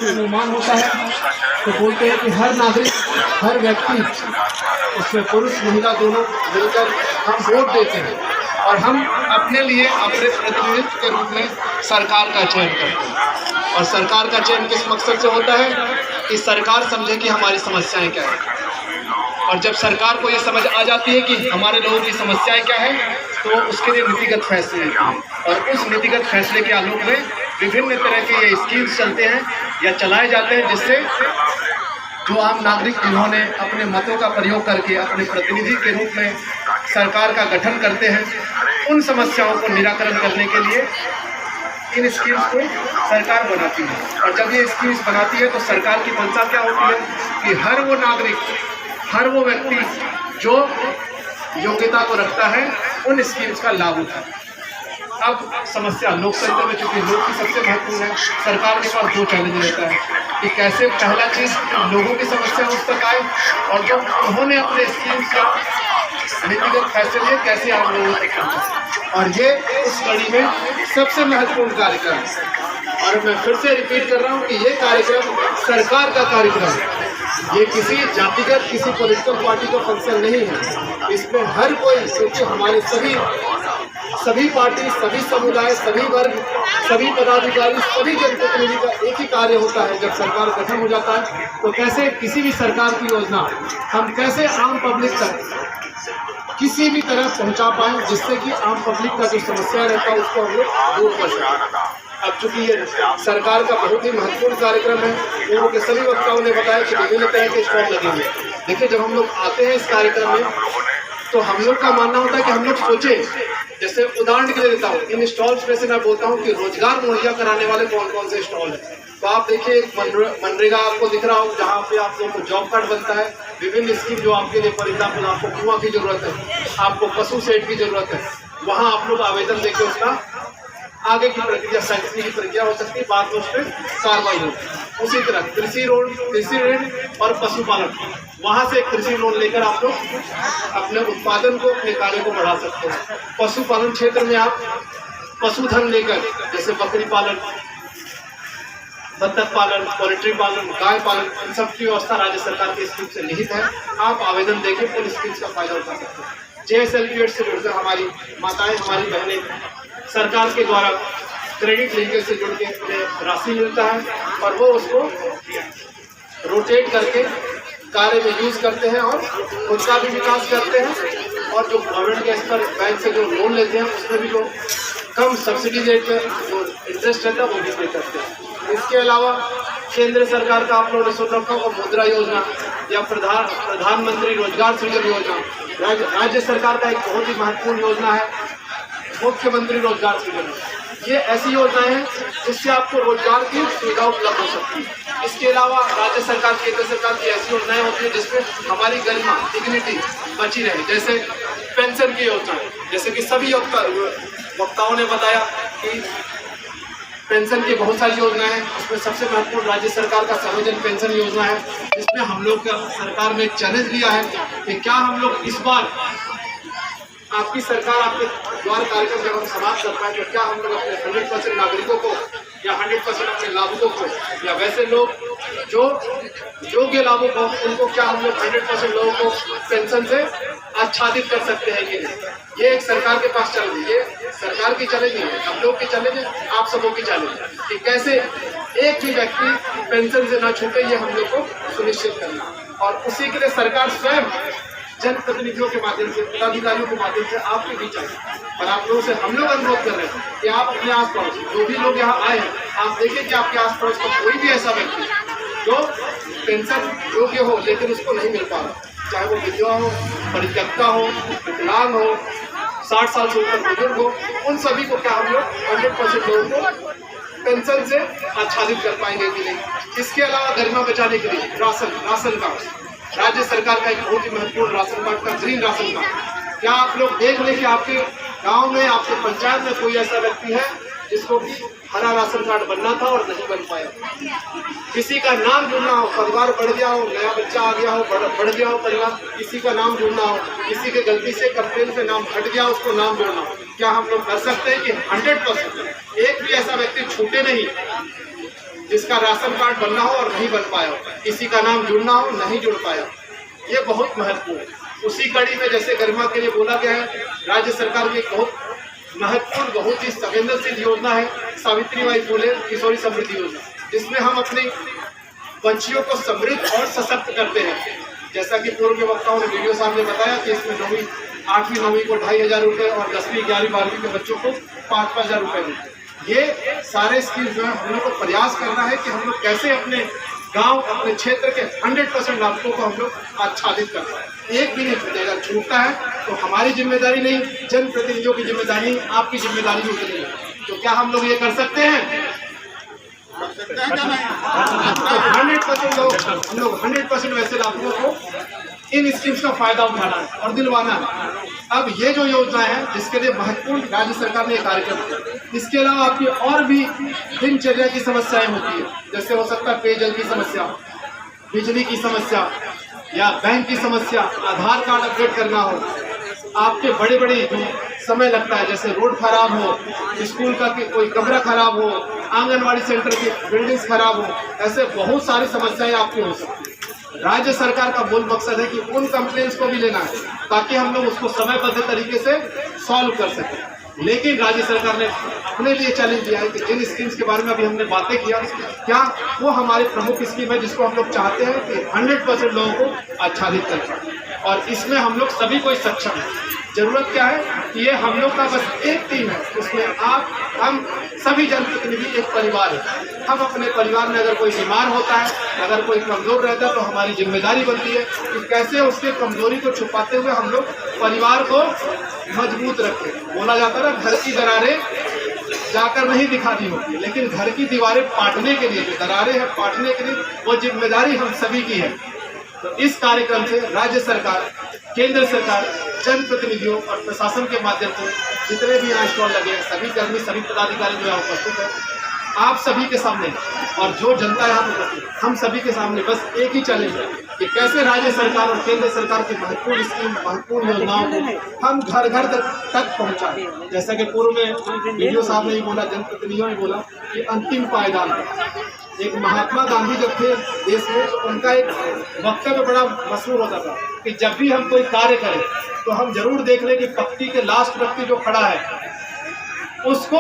निर्माण होता है तो बोलते हैं कि हर नागरिक, हर व्यक्ति, उसमें पुरुष महिला दोनों मिलकर हम वोट देते हैं और हम अपने लिए अपने प्रतिनिधित्व के रूप में सरकार का चयन करते हैं। और सरकार का चयन किस मकसद से होता है कि सरकार समझे कि हमारी समस्याएं क्या है। और जब सरकार को ये समझ आ जाती है कि हमारे लोगों की समस्याएं क्या है तो उसके लिए नीतिगत फैसले लेते हैं और उस नीतिगत फैसले के आलोक में विभिन्न तरह के ये स्कीम्स चलते हैं या चलाए जाते हैं, जिससे जो आम नागरिक जिन्होंने अपने मतों का प्रयोग करके अपने प्रतिनिधि के रूप में सरकार का गठन करते हैं, उन समस्याओं को निराकरण करने के लिए इन स्कीम्स को सरकार बनाती है। और जब ये स्कीम्स बनाती है तो सरकार की मंशा क्या होती है कि हर वो नागरिक, हर वो व्यक्ति जो योग्यता को रखता है उन स्कीम्स का लाभ उठाए। अब समस्या लोकतंत्र में चूंकि लोग की सबसे महत्वपूर्ण है, सरकार के पास दो चैलेंज रहता है कि कैसे पहला चीज़ लोगों की समस्या उस तक आए और जो उन्होंने अपने स्कीम्स या नीतिगत फैसले लिए कैसे आम लोगों तक पहुँचे। और ये इस कड़ी में सबसे महत्वपूर्ण कार्यक्रम है। और मैं फिर से रिपीट कर रहा हूँ कि ये कार्यक्रम सरकार का कार्यक्रम है, ये किसी जातिगत, किसी पॉलिटिकल पार्टी का फंक्शन नहीं है। इसमें हर कोई, क्योंकि हमारे सभी पार्टी, सभी समुदाय, सभी वर्ग, सभी पदाधिकारी, सभी जनप्रतिनिधि का एक ही कार्य होता है। जब सरकार गठन हो जाता है तो कैसे किसी भी सरकार की योजना हम कैसे आम पब्लिक तक किसी भी तरह पहुंचा पाएं, जिससे कि आम पब्लिक का जो समस्या रहता है उसको हम लोग दूर कर सकें। अब चूंकि ये सरकार का बहुत ही महत्वपूर्ण कार्यक्रम है, लोगों के सभी वक्ताओं ने बताया कि विभिन्न तरह के स्टॉल लगे हुए। देखिए, जब हम लोग आते हैं इस कार्यक्रम में तो हम लोग का मानना होता है कि हम लोग सोचे, जैसे उदाहरण के लिए देता हूँ, इन स्टॉल्स में से मैं बोलता हूँ कि रोजगार मुहैया कराने वाले कौन कौन से स्टॉल है। तो आप देखिए, एक मनरेगा आपको दिख रहा हो जहाँ पे आप लोगों को जॉब कार्ड बनता है, विभिन्न स्कीम जो आपके लिए, फॉर एग्जाम्पल आपको कुआं की जरूरत है, आपको पशु सेट की जरूरत है, वहाँ आप लोग आवेदन देके उसका आगे की प्रक्रिया, सैंक्शनिंग की प्रक्रिया हो सकती है, बाद में उस पर कार्रवाई होगी। उसी तरह कृषि ऋण और पशुपालन, वहाँ से कृषि लोन लेकर आप लोग अपने उत्पादन को, अपने कार्य को बढ़ा सकते हैं। पशुपालन क्षेत्र में आप पशुधन लेकर, जैसे बकरी पालन, बत्तख पालन, पोल्ट्री पालन, गाय पालन, इन सब की व्यवस्था राज्य सरकार के स्कीम से निहित है। आप आवेदन देकर उन स्कीम्स का फायदा उठा सकते हैं। JSLPH से जुड़कर हमारी माताएं, हमारी बहनें सरकार के द्वारा क्रेडिट लिंकेज से जुड़ के उन्हें राशि मिलता है और वो उसको रोटेट करके कार्य में यूज़ करते हैं और उसका भी विकास करते हैं। और जो गवर्नमेंट के स्तर बैंक से जो लोन लेते हैं उसमें भी जो कम सब्सिडी रेट पे जो इंटरेस्ट रहता है वो भी पे करते हैं। इसके अलावा केंद्र सरकार का आप लोगों ने सुन रखा होगा मुद्रा योजना या प्रधानमंत्री रोजगार सृजन योजना, राज्य सरकार का एक बहुत ही महत्वपूर्ण योजना है मुख्यमंत्री रोजगार सृजन। ये ऐसी योजनाएं हैं जिससे आपको रोजगार की सुविधा उपलब्ध हो सकती है। इसके अलावा राज्य सरकार, केंद्र सरकार की ऐसी योजनाएं होती है जिसमें हमारी गरिमा, डिग्निटी बची रहे, जैसे पेंशन की योजना, जैसे कि सभी वक्ताओं ने बताया कि पेंशन की बहुत सारी योजनाएं हैं। उसमें सबसे महत्वपूर्ण राज्य सरकार का सर्वजन पेंशन योजना है, जिसमें हम लोग का सरकार ने एक चैलेंज लिया है कि क्या हम लोग इस बार आपकी सरकार, आपके द्वार कार्यक्रम जब हम समाप्त कर पाए तो क्या हम लोग अपने 100% नागरिकों को या 100% अपने लाभुकों को या वैसे लोग जो योग्य लाभुक हो उनको क्या हम लोग 100% लोगों को पेंशन से आच्छादित कर सकते हैं कि नहीं। ये एक सरकार के पास चैलेंज है, ये सरकार की चैलेंज नहीं है, हम लोग की चैलेंज है, आप सबों की चैलेंज है कि कैसे एक भी व्यक्ति पेंशन से ना छूटे, ये हम लोग को सुनिश्चित करना। और उसी के लिए सरकार स्वयं जनप्रतिनिधियों के माध्यम से, पदाधिकारियों के माध्यम से आपके बीच आए और आप लोगों से हम लोग अनुरोध कर रहे हैं कि आप अपने आस पड़ोस जो भी लोग यहाँ आए हैं, आप देखें कि आपके आस पड़ोस का कोई भी ऐसा व्यक्ति जो पेंशन योग्य हो लेकिन उसको नहीं मिल पा रहा, चाहे वो विधवा हो, परित्यक्ता हो, विकलांग हो, 60 साल से ऊपर बुजुर्ग हो, उन सभी को क्या हम लोग 100% लोगों को पेंशन से आच्छादित कर पाएंगे कि नहीं। इसके अलावा गरिमा बचाने के लिए राशन कार्ड, राज्य सरकार का एक बहुत ही महत्वपूर्ण राशन कार्ड का ग्रीन राशन कार्ड। क्या आप लोग देख लें कि आपके गांव में, आपके पंचायत में कोई ऐसा व्यक्ति है जिसको कि हरा राशन कार्ड बनना था और नहीं बन पाया, किसी का नाम जुड़ना हो, परिवार बढ़ गया हो, नया बच्चा आ गया हो, बढ़ गया हो परिवार, किसी का नाम जुड़ना हो, किसी के गलती से कंप्लेन से नाम हट गया उसको नाम जोड़ना हो, क्या हम लोग कर सकते हैं कि 100% एक भी ऐसा व्यक्ति छूटे नहीं जिसका राशन कार्ड बनना हो और नहीं बन पाया हो, किसी का नाम जुड़ना हो नहीं जुड़ पाया, ये बहुत महत्वपूर्ण है। उसी कड़ी में जैसे गरिमा के लिए बोला गया है, राज्य सरकार की एक बहुत महत्वपूर्ण, बहुत ही संवेदनशील योजना है सावित्रीबाई फुले किशोरी समृद्धि योजना, जिसमें हम अपने बच्चियों को समृद्ध और सशक्त करते हैं। जैसा कि पूर्व के वक्ताओं ने वीडियो साहब ने बताया कि इसमें 9वीं 8वीं 9वीं को 2500 रुपये और 10वीं 11वीं 12वीं के बच्चों को 5-5 हज़ार रुपये मिलते हैं। ये सारे स्कीम जो है हम लोग को प्रयास करना है कि हम लोग कैसे अपने गांव, अपने क्षेत्र के 100% लाभुकों को हम लोग आच्छादित कर पाए। एक भी नहीं छूटेगा, छूटता है तो हमारी जिम्मेदारी नहीं, जनप्रतिनिधियों की जिम्मेदारी, आपकी जिम्मेदारी उतनी है। तो क्या हम लोग ये कर सकते हैं? 100% लोग, हम लोग 100% वैसे लाभुकों को इन स्कीम्स का फायदा उठाना है और दिलवाना है। अब ये जो योजना है जिसके लिए महत्वपूर्ण राज्य सरकार ने कार्यक्रम किया, इसके अलावा आपकी और भी दिनचर्या की समस्याएं होती है, जैसे हो सकता है पेयजल की समस्या, बिजली की समस्या या बैंक की समस्या, आधार कार्ड अपडेट करना हो, आपके बड़े बड़े जो समय लगता है, जैसे रोड खराब हो, स्कूल का कोई कमरा खराब हो, आंगनवाड़ी सेंटर की बिल्डिंग्स खराब हो, ऐसे बहुत सारी समस्याएं आपकी हो सकती है। राज्य सरकार का मूल मकसद है कि उन कंप्लेंट्स को भी लेना है ताकि हम लोग उसको समयबद्ध तरीके से सॉल्व कर सकें। लेकिन राज्य सरकार ने अपने लिए चैलेंज दिया है कि जिन स्कीम्स के बारे में अभी हमने बातें किया, क्या वो हमारी प्रमुख स्कीम है जिसको हम लोग चाहते हैं कि 100% लोगों को आच्छादित करें, और इसमें हम लोग सभी कोई सक्षम है। जरूरत क्या है कि ये हम लोग का बस एक टीम है, उसमें आप, हम सभी जनप्रतिनिधि एक परिवार है। हम अपने परिवार में अगर कोई बीमार होता है, अगर कोई कमज़ोर रहता है, तो हमारी जिम्मेदारी बनती है कि कैसे उसके कमज़ोरी को छुपाते हुए हम लोग परिवार को मजबूत रखें। बोला जाता है ना, घर की दरारें जाकर नहीं दिखानी होती, लेकिन घर की दीवारें पाटने के लिए, जो दरारें हैं पाटने के लिए, वो जिम्मेदारी हम सभी की है। तो इस कार्यक्रम से राज्य सरकार, केंद्र सरकार, जनप्रतिनिधियों और प्रशासन के माध्यम से जितने भी यहाँ स्टॉल लगे हैं, सभी कर्मी, सभी पदाधिकारी जो यहाँ उपस्थित हैं, आप सभी के सामने और जो जनता यहाँ उपस्थित है, हम सभी के सामने बस एक ही चैलेंज है कि कैसे राज्य सरकार और केंद्र सरकार की महत्वपूर्ण स्कीम, महत्वपूर्ण योजनाओं को हम घर घर तक पहुँचाएं। जैसा कि पूर्व में वीडियो साहब ने भी बोला, जनप्रतिनिधियों ने बोला कि अंतिम पायदान है। एक महात्मा गांधी जब थे देश में, तो उनका एक वक्तव्य बड़ा मशहूर होता था कि जब भी हम कोई कार्य करें तो हम जरूर देख लें कि पत्ती के लास्ट व्यक्ति जो खड़ा है उसको